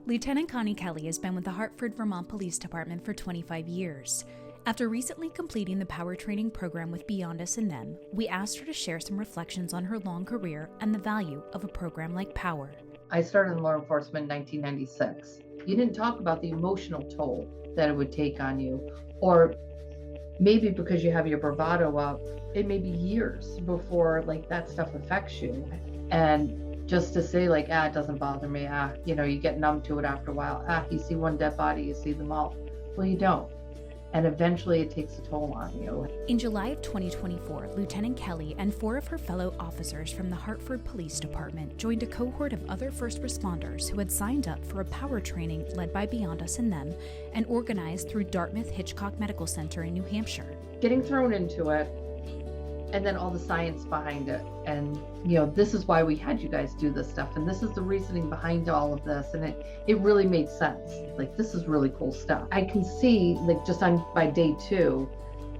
Lieutenant Connie Kelly has been with the Hartford, Vermont Police Department for 25 years. After recently completing the power training program with Beyond Us and Them, we asked her to share some reflections on her long career and the value of a program like Power. I started in law enforcement in 1996. You didn't talk about the emotional toll that it would take on you, or maybe because you have your bravado up, it may be years before that stuff affects you. And just to say it doesn't bother me, you get numb to it after a while. You see one dead body, you see them all. Well, you don't. And eventually it takes a toll on you. In July of 2024, Lieutenant Kelly and 4 of her fellow officers from the Hartford Police Department joined a cohort of other first responders who had signed up for a power training led by Beyond Us and Them and organized through Dartmouth Hitchcock Medical Center in New Hampshire. Getting thrown into it, and then all the science behind it. And, this is why we had you guys do this stuff. And this is the reasoning behind all of this. And it really made sense. This is really cool stuff. I can see, just by day 2,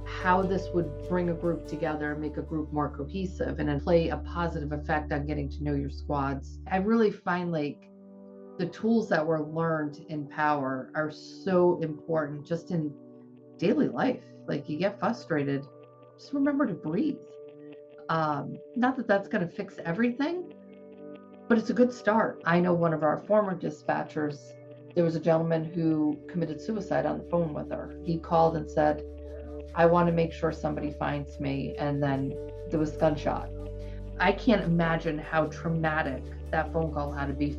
how this would bring a group together, make a group more cohesive, and then play a positive effect on getting to know your squads. I really find the tools that were learned in Power are so important just in daily life. You get frustrated, just remember to breathe. Not that that's going to fix everything, but it's a good start. I know one of our former dispatchers, there was a gentleman who committed suicide on the phone with her. He called and said, I want to make sure somebody finds me. And then there was a gunshot. I can't imagine how traumatic that phone call had to be.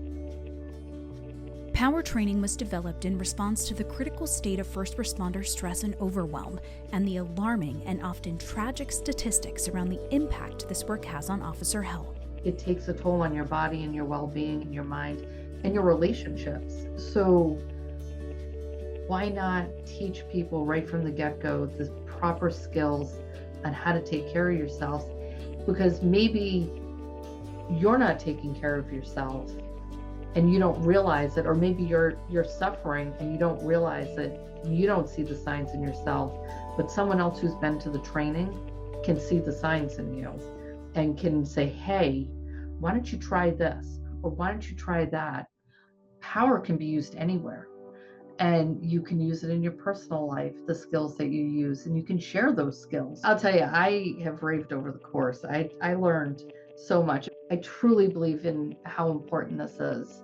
Power training was developed in response to the critical state of first responder stress and overwhelm, and the alarming and often tragic statistics around the impact this work has on officer health. It takes a toll on your body and your well-being and your mind and your relationships. So why not teach people right from the get-go the proper skills on how to take care of yourselves? Because maybe you're not taking care of yourself and you don't realize it, or maybe you're suffering and you don't realize it. You don't see the signs in yourself, but someone else who's been to the training can see the signs in you and can say, hey, why don't you try this? Or why don't you try that? Power can be used anywhere, and you can use it in your personal life, the skills that you use, and you can share those skills. I'll tell you, I have raved over the course. I learned so much. I truly believe in how important this is.